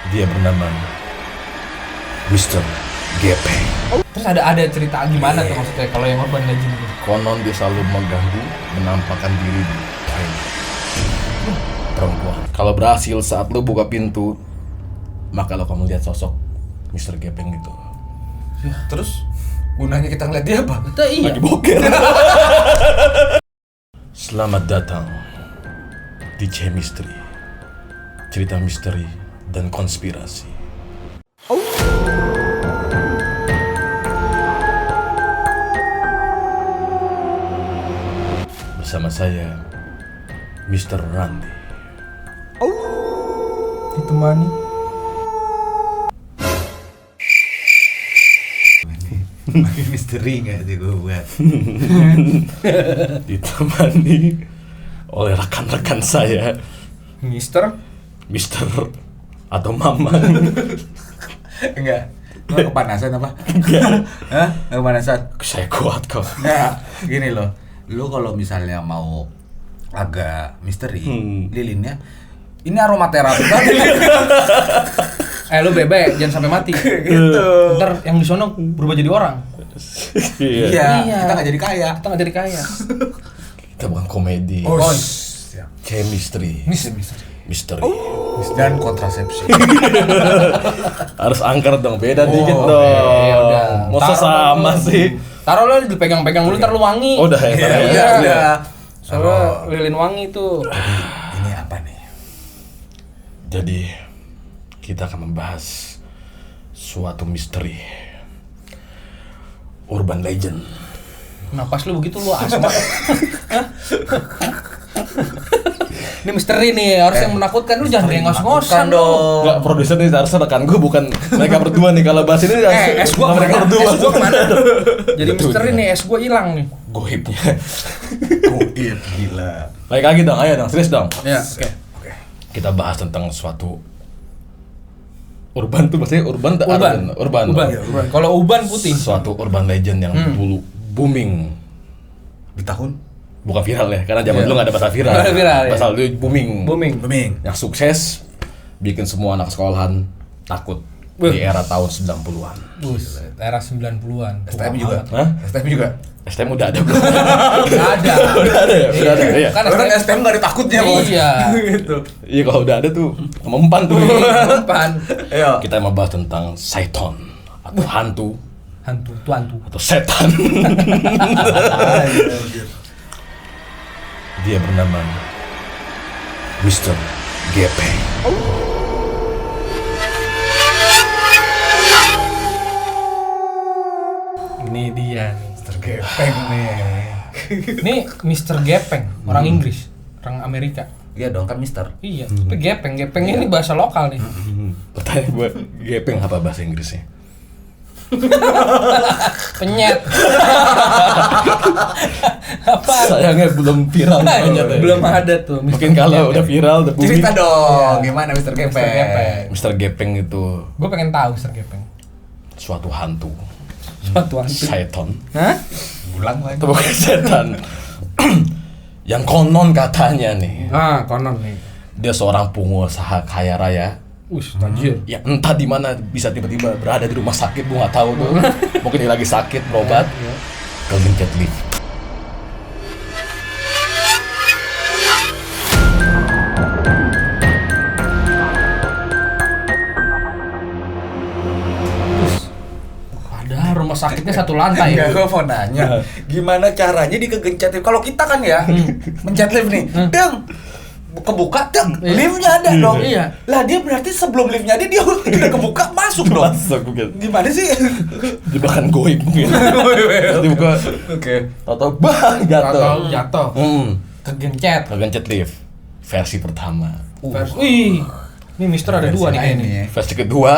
Dia bernama Mr. Gepeng. Terus ada cerita gimana tuh maksudnya kalau yang urban legend itu? Konon dia selalu mengganggu, menampakkan diri di kain perempuan. Kalau berhasil saat lu buka pintu, maka lo akan melihat sosok Mr. Gepeng itu. Terus gunanya kita ngeliat dia apa? Itu iya. Lagi boker. Selamat datang di Chemistry. Cerita misteri dan konspirasi. Bersama saya, Mr. Randy. Ditemani. Makin misteri nggak sih gue buat? Ditemani oleh rekan-rekan saya, Mister. Mr. atau Mama. Enggak. Lo kepanasan apa? Hah? Nggak kepanasan? Saya kuat kok. Nggak. Gini loh. Lu kalau misalnya mau agak misteri, lilinnya ini aromaterapi banget. Lu bebek, jangan sampai mati. Gitu. Ntar yang di sono berubah jadi orang. Iya. Iya. Kita nggak jadi kaya. Kita nggak jadi kaya. Kita bukan komedi. Oh, Chemistry. Misteri. dan kontrasepsi. Harus angker dong, beda dikit Oh, dong. iya, udah. Masa Taruh sama dulu. sih? Taruh lo dipegang-pegang dulu, ntar lu wangi. Oh, udah ya. Iya, udah. Soalnya lilin wangi tuh. Ini apa nih? Jadi kita akan membahas suatu misteri urban legend. Napas lu begitu lu asma. Hah? Ini misteri nih, harus yang menakutkan. Lu jangan kayak ngos-ngosan dong. Enggak, produser nih harusnya rekan gue, bukan mereka berdua nih. Kalau bahas ini Es gua mereka kemana? berdua. Es gua kemana? Jadi Betul, misteri iya. nih, es gua hilang nih. Goibnya. Goib gila. Baik lagi dong, ayo dong, serius dong. Ya, oke. Oke. Kita bahas tentang suatu urban tuh, maksudnya urban. Urban. Kalau uban putih. Suatu urban legend yang dulu booming. Di tahun Bukan viral ya, karena zaman dulu nggak ada bahasa viral. Nggak ada viral, ya. Bahasa dulu booming. booming. Yang sukses, bikin semua anak sekolahan takut di era tahun 90-an. Bus, era 90-an. STM juga. Hah? STM juga. STM udah ada belum? Nggak ada. Udah ada ya? Udah ada, iya. Kan Orang STM nggak ada takutnya Bos. Iya. Gitu. Iya, kalau udah ada tuh mempan tuh. Depan. Ayo. Kita mau bahas tentang Saiton atau hantu Hantu, tuh hantu. atau setan. Dia bernama Mr. Gepeng. Ini dia nih. Tergepeng nih. Ini Mr. Gepeng, orang Inggris, orang Amerika. Iya dong kan Mister. Iya, tapi gepengnya ini bahasa lokal nih. Pertanyaan gue, Gepeng apa bahasa Inggrisnya? Penyet. Apa? Sayangnya belum viral namanya tuh. Belum ada tuh. Mr. Mungkin kalau Gepeng. udah viral, udah booming. Cerita dong, Iya. gimana Mister Gepeng? Mr. Gepeng. Mr. Gepeng itu Gue pengen tahu Mr. Gepeng. suatu hantu. Suatu hantu. Saiton. Hah? Ulang lagi. Itu bukan setan. Yang konon katanya nih, Ah, konon nih. dia seorang pengusaha kaya raya. Tajir. Ya entah di mana bisa tiba-tiba berada di rumah sakit, gua nggak tahu tuh. Mungkin dia lagi sakit berobat, Iya. kegencet lift. Padahal rumah sakitnya satu lantai. Enggak, gue mau nanya, gimana caranya dikegencetin? Kalau kita kan ya, mencet lift nih, deng, kebuka, deng, Iya. liftnya ada dong. Iya. Lah dia berarti sebelum liftnya ada dia udah kebuka masuk dong. Masuk mungkin. Gimana sih? Jebakan goib mungkin. Nanti buka, Oke. tahu bang Atau jatuh. jatuh. Kegencet lift versi pertama. Wih. Ini Mister ada dua nih kayaknya. ya. Versi kedua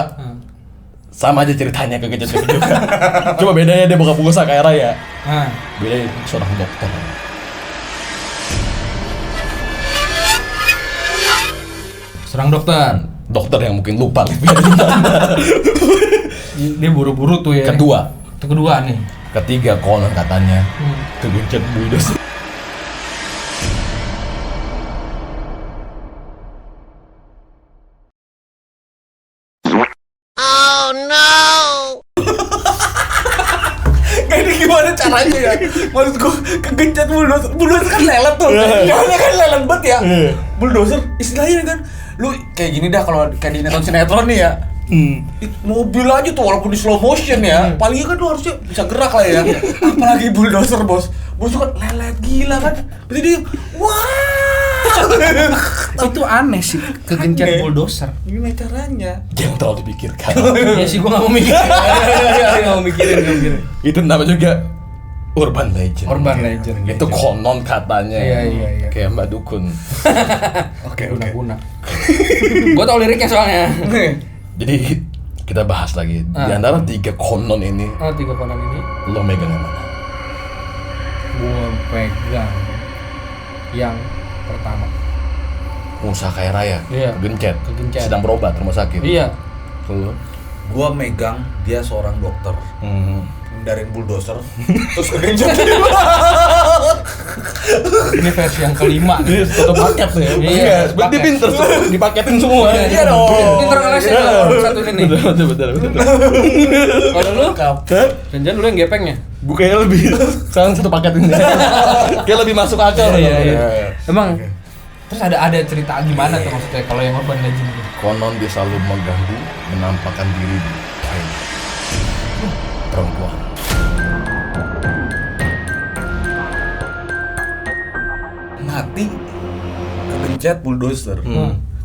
sama aja ceritanya kegencet lift juga. Cuma bedanya dia bukan pengusaha kaya raya. Nah, Bedanya seorang dokter. serang dokter. Dokter yang mungkin lupa liftnya di mana. Dia buru-buru tuh ya. Kedua, Itu kedua nih. ketiga konon katanya kegencet buldos. caranya ya. Maksud gua kegencet bulldozer. Bulldozer kan lelet tuh. Jalannya kan lelet banget ya. Bulldozer istilahnya kan lu kayak gini dah kalau kayak di sinetron nih ya. Mobil aja tuh walaupun di slow motion ya, paling kan lu harusnya bisa gerak lah ya. Apalagi bulldozer bos tuh kan lelet gila kan. Berarti dia wah. Itu aneh sih, kegencet Aneh. bulldozer. Gimana caranya? Jangan terlalu dipikirkan. Ya sih gua nggak mau mikirin. Nggak mau mikirin. Itu namanya juga urban legend. Urban legend. Itu konon katanya. Iya. Kayak Mbak Dukun. Oke. Guna. Gua tau liriknya soalnya. Jadi kita bahas lagi. Di antara 3 konon ini, 3 konon ini lo megang yang mana? gua pegang yang pertama. Pengusaha kaya raya, Iya. kegencet, Kegencet. sedang berobat rumah sakit. Iya. Lo? Gua megang dia seorang dokter. Ngindarin bulldozer terus kegencet. Ini versi yang kelima. Ini satu paket tuh ya. Iya, Berarti paket. pinter tuh, dipaketin semua. Iya dong. Pinter ngelesin kalau satu ini nih. Betul. Kalau lu, jangan lu yang gepengnya. Bukannya lebih sekarang satu paket ini. Kayak lebih masuk akal. Iya. Emang terus ada cerita gimana tuh maksudnya kalau yang urban legend itu? Konon dia selalu mengganggu, menampakkan diri di toilet. Perempuan. Mati kegencet bulldozer.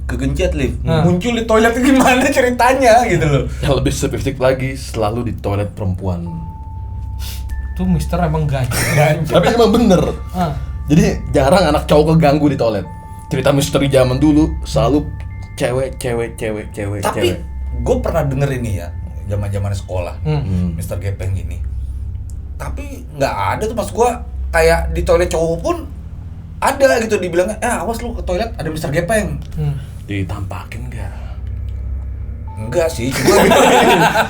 Kegencet lift. Hmm. Muncul di toilet gimana ceritanya gitu loh. Yang lebih spesifik lagi, selalu di toilet perempuan. Tuh Mister emang ganjil. Tapi emang bener. Ah. Jadi jarang anak cowok keganggu di toilet. Cerita misteri zaman dulu selalu cewek. Tapi gue pernah denger ini ya, zaman sekolah, Mr. Gepeng gini. Tapi nggak ada tuh pas gue kayak di toilet cowok pun ada gitu dibilangnya, awas lu ke toilet ada Mr. Gepeng. Ditampakin gak? Enggak sih,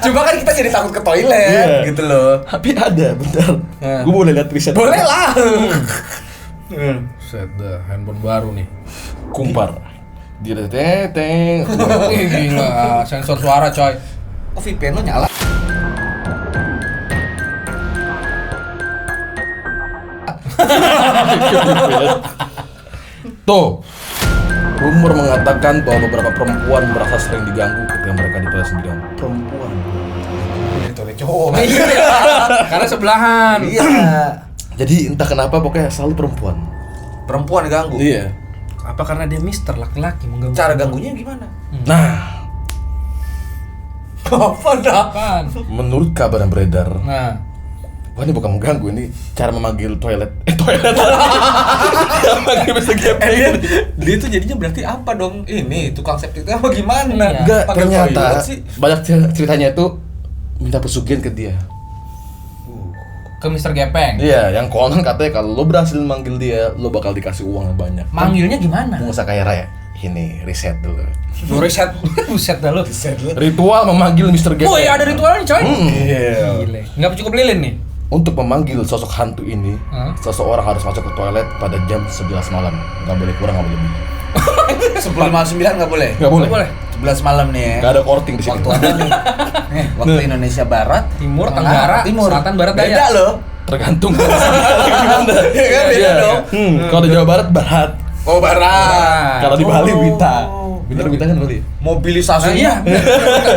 cuma kan kita jadi takut ke toilet Iya. gitu loh. Tapi ada, bentar. Gue boleh lihat riset. Boleh lah. Set dah handphone baru nih. Kumpar. Dia teteng. Ih gila, sensor suara coy. Oh, VPN lo nyala. Tuh. Rumor mengatakan bahwa beberapa perempuan merasa sering diganggu ketika mereka di toilet sendirian. Perempuan. Di toilet cowok. Karena sebelahan. Iya. Jadi entah kenapa pokoknya selalu perempuan. Perempuan ganggu. Iya. Apa karena dia Mister laki-laki mengganggu? Cara ganggunya gimana? Nah, Apa dah? Apaan? menurut kabar yang beredar, Nah, wah ini bukan mengganggu, ini cara memanggil toilet. Toilet. Memanggil Mr. Gepeng. Dia tuh jadinya berarti apa dong? Ini tukang septiknya apa gimana? Iya. Enggak, Pakai ternyata toilet sih. banyak ceritanya itu minta pesugihan ke dia. ke Mister Gepeng. Iya, yang konon katanya kalau lo berhasil manggil dia, lo bakal dikasih uang yang banyak. Manggilnya gimana? Pengusaha kaya raya. Ini riset dulu. Lu riset, buset dah lu. Ritual memanggil Mr. Gepeng. Oh iya ada ritualnya coy. Iya. Gile. Nggak cukup lilin nih. Untuk memanggil sosok hantu ini, seseorang harus masuk ke toilet pada jam 11 malam. Nggak boleh kurang, nggak boleh lebih. Sebelum malam 9 nggak boleh. Nggak boleh. Nggak boleh. 11 malam nih ya. Nggak ada korting di sini. Waktu apa nih? Waktu Indonesia Barat, Timur, Tengah, Tenggara, Timur. Selatan, Barat, Daya. Beda loh. Tergantung gimana. Iya kan beda dong. Kalau di Jawa Barat, Barat. Oh Barat. Kalau di Bali, Wita. Bener Wita kan Bali? Mobilisasinya,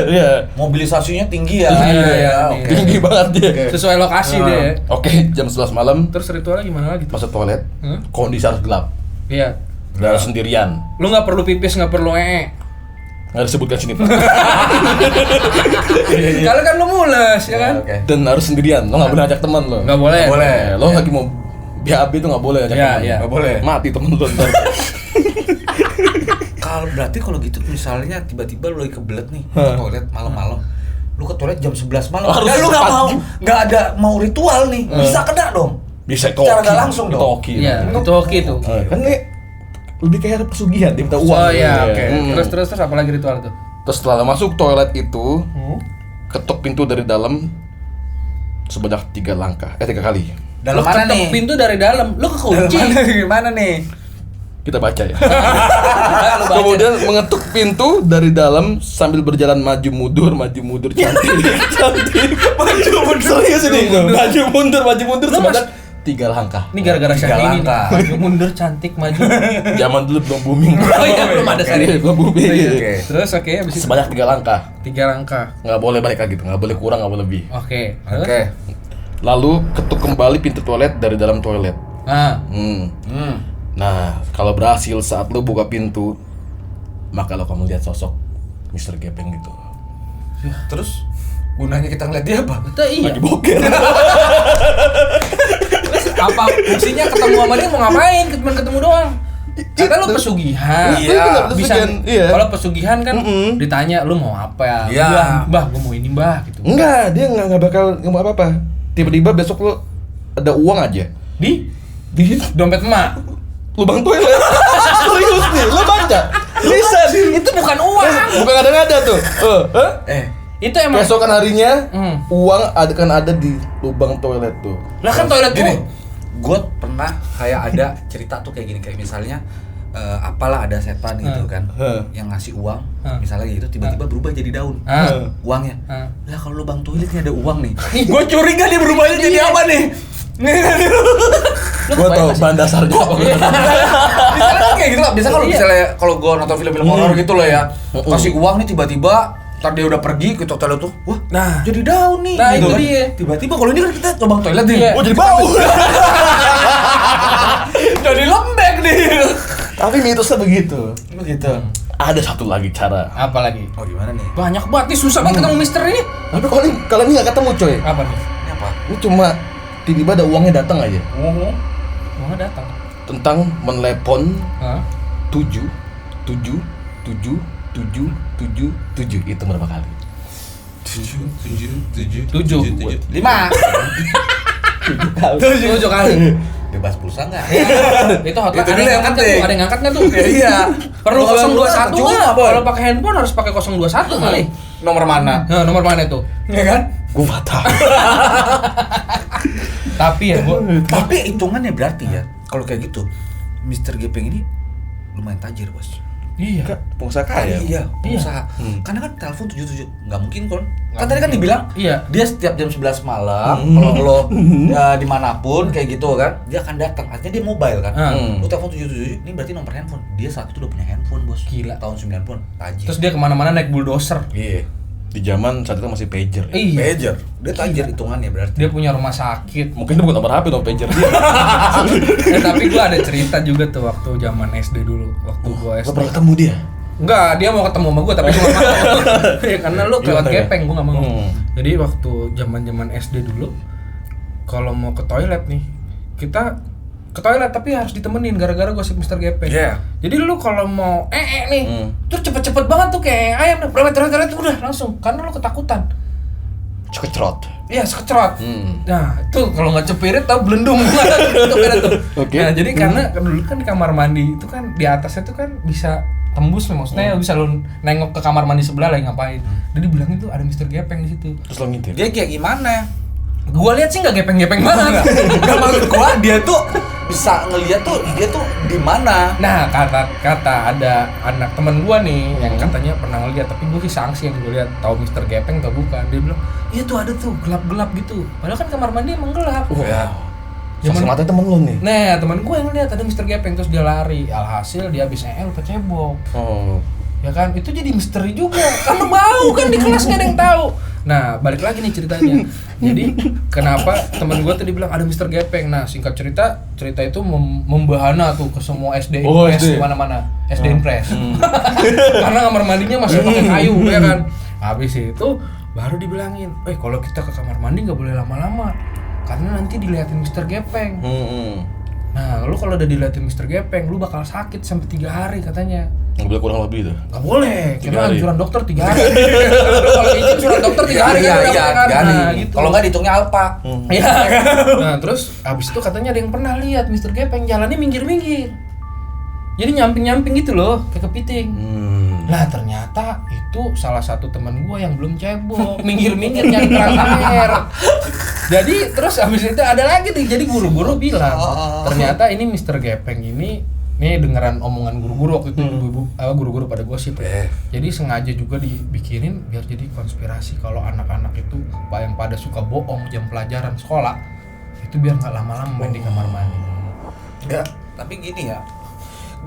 Iya. mobilisasinya tinggi ya. Iya, Oke. Tinggi banget dia. Sesuai lokasi deh ya. Oke, jam 11 malam Terus ritualnya gimana lagi tuh? masuk toilet, kondisi harus gelap. Iya. Dan harus sendirian. Lu nggak perlu pipis, nggak perlu Nggak disebutkan sini, Pak. Kalau kan lu mules ya kan? Oke. Dan harus sendirian. Lo nggak boleh ajak teman lo. Nggak boleh. Nggak boleh. Lo lagi mau BAB itu nggak boleh ajak Iya, teman. iya. Nggak boleh. Mati temen lo ntar. Kalau berarti kalau gitu misalnya tiba-tiba lu lagi kebelet nih ke toilet malam-malam. Lu ke toilet jam 11 malam. Harus Dan lu pagi. nggak ada mau ritual nih. Bisa kena dong. Bisa itu Secara oke. nggak langsung dong. Itu oke. Iya, itu oke tuh. Kan ini lebih kayak pesugihan, dia minta uang. Oh iya, oke. Hmm. Terus apa lagi ritual tuh? Terus setelah masuk toilet itu, ketuk pintu dari dalam sebanyak 3 langkah, 3 kali. Dalam Lu mana ketok nih? pintu dari dalam, lu Dalam kekunci. mana gimana nih? Kita baca ya. Lu baca. Kemudian mengetuk pintu dari dalam sambil berjalan maju mundur cantik. Maju mundur. Serius ini. Maju mundur sebentar 3 langkah. Ini gara-gara Tiga Syahrini nih. langkah. Maju mundur cantik maju. Zaman dulu belum booming. Oh iya, belum ada Syahrini. Belum booming. Oke. Terus oke, habis itu Sebanyak 3 langkah. 3 langkah. Nggak boleh balik lagi tuh, nggak boleh kurang, nggak boleh lebih. Oke. Terus? Oke. Lalu ketuk kembali pintu toilet dari dalam toilet. Nah, Nah, kalau berhasil saat lu buka pintu, maka lo akan melihat sosok Mr. Gepeng gitu. Terus gunanya kita ngeliat dia apa? itu iya. Lagi boker. Terus apa fungsinya ketemu sama dia mau ngapain? Cuma ketemu doang. Karena lu pesugihan. Iya, Bisa. Iya. Kalau pesugihan kan ditanya lu mau apa? Iya. Mbah, gua mau ini, Mbah gitu. Enggak, dia nggak bakal ngomong apa-apa. Tiba-tiba besok lo ada uang aja Di di dompet emak. lubang toilet. Serius nih, lo baca. Lisan. Itu bukan uang. Bukan ada tuh. Itu emang Besokan harinya Hmm. uang akan ada di lubang toilet tuh. lah kan toilet Gini, gua. gue pernah kayak ada cerita tuh kayak gini, kayak misalnya apalah ada setan gitu kan yang ngasih uang, misalnya gitu tiba-tiba berubah jadi daun uangnya. Lah kalau lubang toiletnya ada uang nih, gue curiga dia berubahnya jadi apa nih? Gua tau bahan dasarnya apa. Misalnya kan kayak gitu lah, biasa kalau Iya. misalnya kalau gue nonton film-film horor gitu loh ya, kasih uang nih tiba-tiba ntar dia udah pergi ke toilet tuh, wah, Nah. jadi daun nih. Nah, gitu itu kan. dia. Tiba-tiba kalau ini kan kita lubang toilet nih, Iya. wah jadi bau. Jadi lembek nih. Tapi mitosnya begitu. Begitu. Ada satu lagi cara. Apa lagi? Oh gimana nih? Banyak banget nih, susah banget ketemu mister ini. Tapi kalian ini nggak ketemu coy. Apa nih? Ini apa? Ini cuma tiba-tiba ada uangnya datang aja. Uangnya datang. Tentang menelepon Hah? 7 itu berapa kali? 7 5. 7 kali. Bebas pulsa enggak? Itu hotline. Itu Ada dulu yang yang angkat nggak penting. tuh? Ada yang angkat nggak tuh? Iya. Perlu Kalau 021 cuma, nggak? Boy. Kalau pakai handphone harus pakai 021 kali. Nomor mana? Nah, nomor mana itu? Ya kan? Gua nggak tahu. Tapi ya, gua Tapi hitungannya berarti ya, kalau kayak gitu, Mr. Gepeng ini lumayan tajir, Bos. iya. Pengusaha kaya. Iya, pengusaha. Karena kan telepon 77 nggak mungkin kon. Nggak Kan tadi kan mungkin. dibilang Iya. dia setiap jam 11 malam kalau lo ya, dimanapun kayak gitu kan, dia akan datang. Artinya dia mobile kan. Lu telepon 77, ini berarti nomor handphone. Dia saat itu udah punya handphone, Bos. Gila. Tahun 90-an, tajir. Terus dia kemana-mana naik bulldozer. Iya. Di zaman saat itu masih pager. Ya. Iya. pager. Dia tajir hitungannya berarti. Dia punya rumah sakit. Mungkin itu bukan nomor HP dong pager dia. Tapi gua ada cerita juga tuh waktu zaman SD dulu. Waktu gua Lo SD. pernah ketemu dia? Enggak, dia mau ketemu sama gue tapi gue gak mau. Ya, karena lu kelewat Gimana ya? gepeng, gue gak mau. Jadi waktu zaman SD dulu, kalau mau ke toilet nih, kita ke toilet tapi harus ditemenin gara-gara gosip Mr. Gepeng. Iya. Jadi lu kalau mau nih, tuh cepet-cepet banget tuh kayak ayam, bermet udah langsung, karena lu ketakutan. Cekecrot. Iya, sekecrot. Nah, tuh kalau nggak cepirit tau belendung tuh. Oke. Nah, jadi karena dulu kan di kamar mandi itu kan di atasnya tuh kan bisa tembus, maksudnya bisa lu nengok ke kamar mandi sebelah lagi ngapain. Jadi bilang itu ada Mr. Gepeng di situ. Terus lo ngintip. Dia kayak gimana? Gua lihat sih nggak gepeng-gepeng banget. Enggak maksud gua dia tuh bisa ngeliat tuh dia tuh di mana. Nah, kata ada anak temen gua nih yang katanya pernah ngeliat, tapi gua sih sanksi yang gua lihat tahu Mr. Gepeng atau bukan. Dia bilang, "Iya tuh ada tuh gelap-gelap gitu." Padahal kan kamar mandi emang gelap. Ya. Saksi mata temen lo nih. Nah, temen gue yang lihat ada Mr. Gepeng terus dia lari. Alhasil dia habis kecebok. Oh. Ya kan, itu jadi misteri juga. Karena bau kan di kelas nggak ada yang tahu. Nah, balik lagi nih ceritanya. Jadi, kenapa temen gue tadi bilang ada Mr. Gepeng? Nah, singkat cerita itu membahana tuh ke semua SD Oh, Impres SD. di mana-mana. SD Impres. Karena kamar mandinya masih pakai kayu, ya kan. Habis itu baru dibilangin, kalau kita ke kamar mandi nggak boleh lama-lama. Karena nanti diliatin Mr. Gepeng. Nah, lu kalau udah diliatin Mr. Gepeng, lu bakal sakit sampai 3 hari katanya. Nggak boleh kurang lebih tuh. Gak boleh, 3 kita hari. anjuran dokter 3 hari. Lu kalau izin surat dokter 3 hari kan udah kan. Nah, gitu. Kalau nggak dihitungnya alpa. Iya. Nah, terus abis itu katanya ada yang pernah lihat Mr. Gepeng jalannya minggir-minggir. Jadi nyamping-nyamping gitu loh, kayak kepiting. Nah, ternyata itu salah satu teman gua yang belum cebok, minggir-minggir nyari keran air. Jadi terus abis itu ada lagi nih, jadi guru-guru bilang ternyata ini Mr. Gepeng ini Ini dengeran omongan guru-guru waktu itu, ibu-ibu, guru-guru pada gosip ya. Jadi sengaja juga dibikinin biar jadi konspirasi kalau anak-anak itu yang pada suka bohong jam pelajaran sekolah itu biar nggak lama-lama main di kamar mandi. Enggak, tapi gini ya.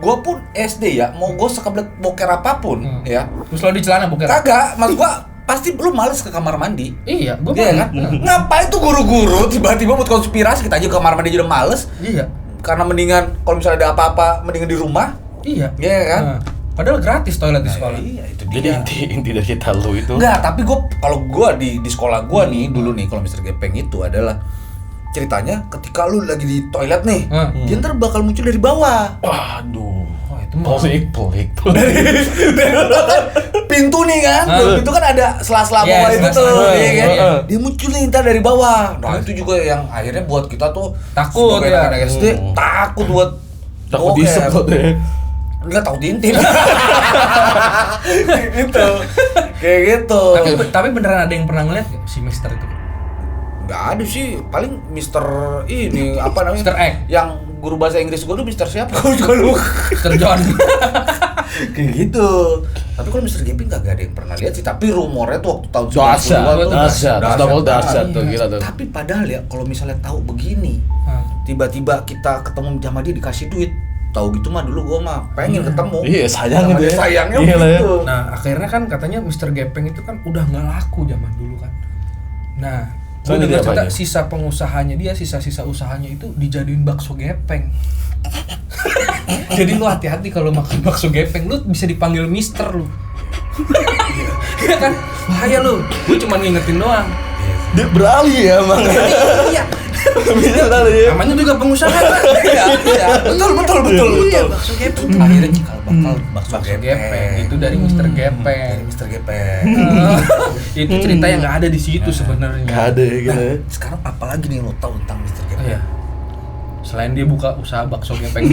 Gua pun SD ya, mau gua sekebelet boker apapun ya. Terus lo di celana boker? Kagak, maksud gua pasti lu males ke kamar mandi. Iya, gua Iya kan? Ngapain tuh guru-guru tiba-tiba buat konspirasi kita aja ke kamar mandi udah males. Iya. Karena mendingan kalau misalnya ada apa-apa mendingan di rumah. Iya. Iya kan? Nah, padahal gratis toilet di sekolah. Iya, itu Jadi inti dari cerita lu itu. Enggak, tapi kalau gua di sekolah gua nih dulu nih kalau Mr. Gepeng itu adalah ceritanya ketika lu lagi di toilet nih, dia ntar bakal muncul dari bawah. Waduh. Wah, itu mah Pelik. Pintu nih kan, pintu kan ada sela-sela Iya, bawah itu tuh, sela-sela. ya kan? Iya. Dia muncul nih ntar dari bawah. Nah, itu juga yang akhirnya buat kita tuh Takut, sebagai ya. anak SD takut buat Takut boker. disemprot ya. Enggak tahu diintip. Gitu. Kayak gitu. tapi beneran ada yang pernah ngeliat gak si Mister itu? Enggak ada sih, paling Mister ini apa namanya? Mr. X. Yang guru bahasa Inggris gue tuh Mister siapa? Gue juga lupa. Mister John. Kayak gitu. Tapi kalau Mister Gepeng gak ada yang pernah lihat sih, tapi rumornya tuh waktu tahun Dahsyat, 90-an tuh dahsyat tuh gila tuh. Tapi padahal ya kalau misalnya tahu begini, tiba-tiba kita ketemu sama dia dikasih duit. Tahu gitu mah dulu gua mah pengen ketemu. Iya, sayangnya Sama deh. dia, sayangnya Gila ya. gitu. Nah, akhirnya kan katanya Mister Gepeng itu kan udah nggak laku zaman dulu kan. Nah, gue Soalnya dengar dia cerita apanya? sisa pengusahanya dia, sisa-sisa usahanya itu dijadiin bakso gepeng. Jadi lu hati-hati kalau makan bakso gepeng, lu bisa dipanggil Mister lu. Iya kan? Bahaya lu. Gue cuma ngingetin doang. Dia beralih ya emang. Iya. Bisa beralih ya. Namanya juga pengusaha kan. Iya, betul. Iya, bakso gepeng. Akhirnya cikal bakal bakso Bakso gepeng itu dari Mister Gepeng. Dari Mister Gepeng. Itu cerita yang nggak ada di situ sebenarnya. Gak ada ya gitu ya. Sekarang apalagi nih lo tahu tentang Mister Oh, Gepeng? iya. Selain dia buka usaha bakso gepeng,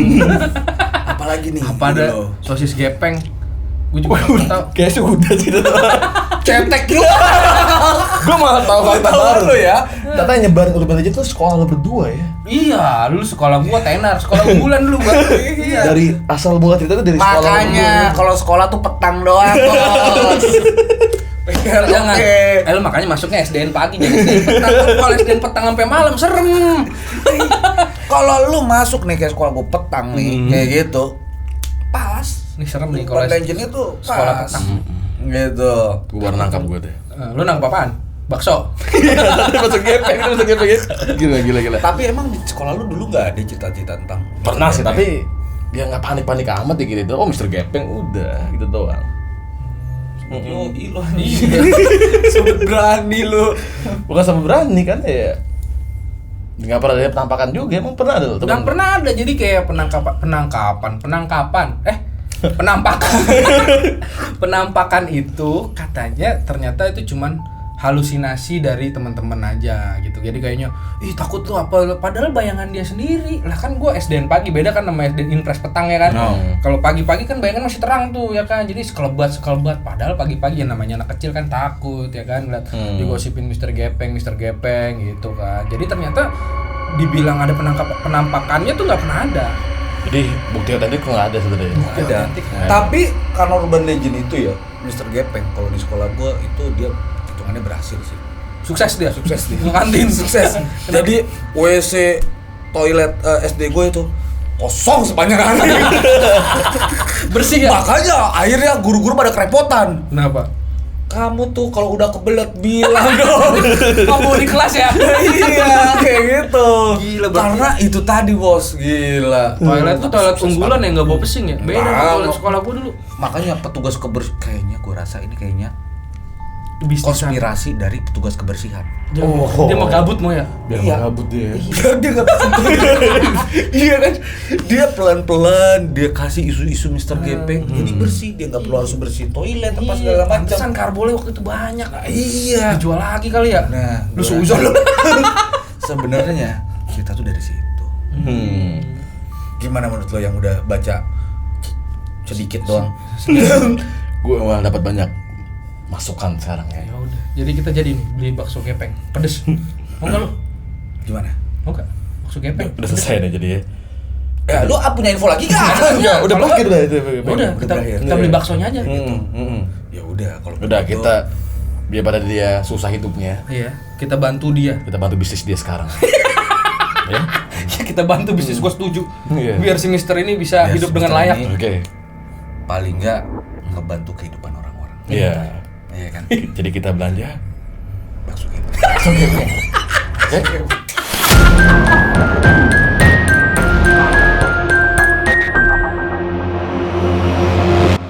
Apalagi nih? apa ada Lo? sosis gepeng? Gue juga nggak tahu. Kayaknya sudah sih itu. Cetek juga. Gue malah tahu fakta baru lo ya. Ternyata yang nyebarin urban legend tuh sekolah lo berdua ya. Iya, dulu sekolah gua tenar, sekolah unggulan dulu gua. Iya. Dari asal mula cerita tuh dari sekolah. lo Makanya berdua. kalau sekolah tuh petang doang, Bos. Jangan. Oke. Lu makanya masuknya SDN pagi jadi SDN petang. Kalau SDN petang sampai malam serem. Kalau lu masuk nih kayak sekolah gua petang nih, kayak gitu. Pas. Ini serem nih kalau Urban Legend itu sekolah pas. petang. Gitu. Gue baru nangkap gue deh. Lu nangkep apaan? Bakso. Masuk gepeng, masuk gepeng. Gila. Tapi emang di sekolah lu dulu nggak ada cita-cita tentang Pernah sih, tapi dia nggak panik-panik amat ya gitu. Oh, Mister Gepeng udah gitu doang. Yo, ilo. Sobat berani lu. Bukan sama berani kan ya. Nggak pernah ada penampakan juga, emang pernah ada loh. Yang pernah ada jadi kayak penampakan. Penampakan itu katanya ternyata itu cuman halusinasi dari teman-teman aja gitu. Jadi kayaknya, ih takut lu apa? Padahal bayangan dia sendiri. Lah kan gua SDN pagi, beda kan sama SDN Impres petang ya kan. Kalau pagi-pagi kan bayangan masih terang tuh ya kan. Jadi sekelebat. Padahal pagi-pagi yang namanya anak kecil kan takut ya kan ngeliat digosipin Mister Gepeng gitu kan. Jadi ternyata dibilang ada penampakannya tuh nggak pernah ada. Jadi bukti otentik kok nggak ada sebenarnya. Ada. Tapi karena Urban Legend itu ya, Mister Gepeng kalau di sekolah gua itu dia hitungannya berhasil sih. Sukses dia. Ngekantin Sukses. Jadi WC toilet SD gue itu kosong sepanjang hari. Bersih ya. Makanya akhirnya guru-guru pada kerepotan. Kenapa? Kamu tuh kalau udah kebelet bilang dong. Kamu di kelas ya? Iya, kayak gitu. Gila, berarti. Karena itu tadi, Bos. Gila. Toilet tuh toilet unggulan yang nggak bawa pesing ya? Beda sama Nah, toilet sekolah gua dulu. Makanya petugas kayaknya gua rasa ini kayaknya Bisnis konspirasi dari petugas kebersihan. Dia mau gabut mau ya? Biar Iya. gabut dia. Dia nggak iya kan, dia pelan-pelan dia kasih isu-isu Mister Gepeng jadi bersih, dia nggak perlu harus bersih toilet apa segala macam. Pantesan karbole waktu itu banyak. Iya. Dijual lagi kali ya? Nah, Lu gua suzon lu. sebenarnya kita tuh dari situ. Gimana menurut lo yang udah baca sedikit doang? Gue malah dapat banyak masukan sekarang ya. Ya udah. Jadi kita jadi nih beli bakso gepeng. Pedes. Mau enggak lu? Gimana? Mau enggak? Bakso gepeng. Udah selesai deh jadi ya. Ya, lu punya info lagi nggak? Enggak, udah Kalau berakhir dah itu. Udah, kita berakhir. beli baksonya aja. Ya udah kalau Udah begitu. kita biar pada dia susah hidupnya, Iya, kita bantu dia. kita bantu bisnis dia sekarang. Ya. Ya, kita bantu bisnis, gua setuju. Iya. Biar si Mister ini bisa Biar hidup si dengan Mister layak. ini- Oke. Paling nggak ngebantu kehidupan orang-orang. Iya. Iya kan? Jadi kita belanja. Bakso gitu. Oke.